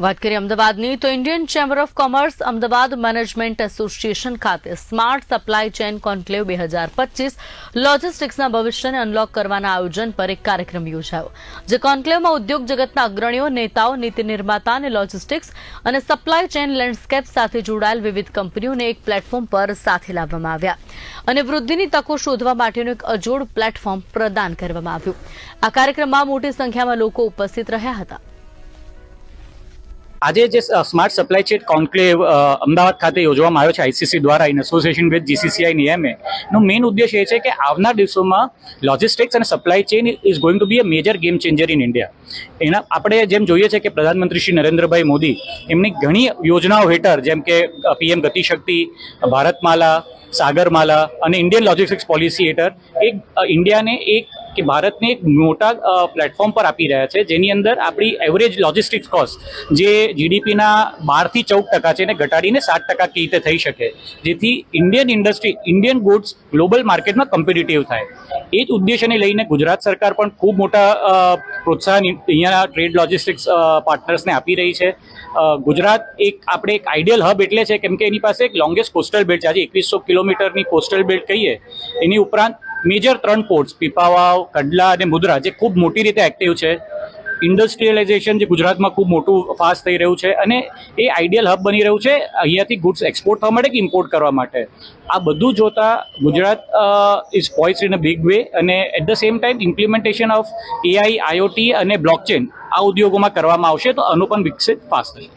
વાત કરીએ અમદાવાદની તો Indian chamber of commerce Ahmedabad management association ખાતે સ્માર્ટ સપ્લાય ચેઇન કોન્ક્લેવ 2025 લોજિસ્ટિક્સના ભવિષ્યને અનલોક કરવાના આયોજન પર એક કાર્યક્રમ યોજાયો, જે કોન્ક્લેવમાં ઉદ્યોગ જગતના અગ્રણીઓ, નેતાઓ, નીતિ નિર્માતા અને લોજિસ્ટિક્સ અને સપ્લાય ચેઇન લેન્ડસ્કેપ સાથે જોડાયેલ વિવિધ કંપનીઓને એક પ્લેટફોર્મ પર સાથે લાવવામાં આવ્યા અને વૃદ્ધિની તકો શોધવા માટેનું એક અજોડ પ્લેટફોર્મ પ્રદાન કરવામાં આવ્યું. આ કાર્યક્રમમાં મોટી સંખ્યામાં લોકો ઉપસ્થિત રહ્યા હતા. આજે જે smart supply chain conclave Ahmedabad ખાતે યોજવામાં આવ્યો છે આઈસીસી દ્વારા ઇન એસોસિએશન વિથ જીસીસીઆઈ નિયમે નો મેઇન ઉદ્દેશ એ છે કે આવનાર દિવસોમાં લોજિસ્ટિક્સ અને supply chain is going to be a major game changer in India. એના આપણે જેમ જોઈએ છે કે પ્રધાનમંત્રી શ્રી નરેન્દ્રભાઈ મોદી એમની ઘણી યોજનાઓ હેઠળ જેમ કે પીએમ ગતિશક્તિ, ભારતમાલા, સાગરમાલા અને ઇન્ડિયન લોજિસ્ટિક્સ પોલિસી હેઠળ એક ઇન્ડિયાને એક કે ભારતને એક મોટા પ્લેટફોર્મ પર આપી રહ્યા છે, જેની અંદર આપણી એવરેજ લોજિસ્ટિક્સ કોસ્ટ જે જીડીપીના 12 થી 14% છે એને ઘટાડીને 7% કેવી રીતે થઈ શકે, જેથી Indian industry, Indian goods global માર્કેટમાં કોમ્પિટિટિવ થાય. એ જ ઉદ્દેશ્યને લઈને ગુજરાત સરકાર પણ ખૂબ મોટા પ્રોત્સાહન અહીંયાના ટ્રેડ લોજિસ્ટિક્સ પાર્ટનર્સને આપી રહી છે. ગુજરાત આપણે એક આઈડિયલ હબ એટલે છે કેમ કે એની પાસે એક લોંગેસ્ટ કોસ્ટલ બેલ્ટ છે. આજે 2100 કિલોમીટરની કોસ્ટલ બેલ્ટ કહીએ. એની ઉપરાંત મેજર 3 પોર્ટ્સ પીપાવાવ, કંડલા અને મુદ્રા જે ખૂબ મોટી રીતે એક્ટિવ છે. ઇન્ડસ્ટ્રીયલાઇઝેશન જે ગુજરાતમાં ખૂબ મોટું ફાસ્ટ થઈ રહ્યું છે અને એ આઈડિયલ હબ બની રહ્યું છે અહીંયાથી ગુડ્સ એક્સપોર્ટ થવા માટે કે ઇમ્પોર્ટ કરવા માટે. આ બધું જોતા Gujarat is poised in a big way અને at the same time implementation of AI, IoT અને બ્લોકચેન આ ઉદ્યોગોમાં કરવામાં આવશે તો આનું પણ વિકસિત ફાસ્ટ થશે.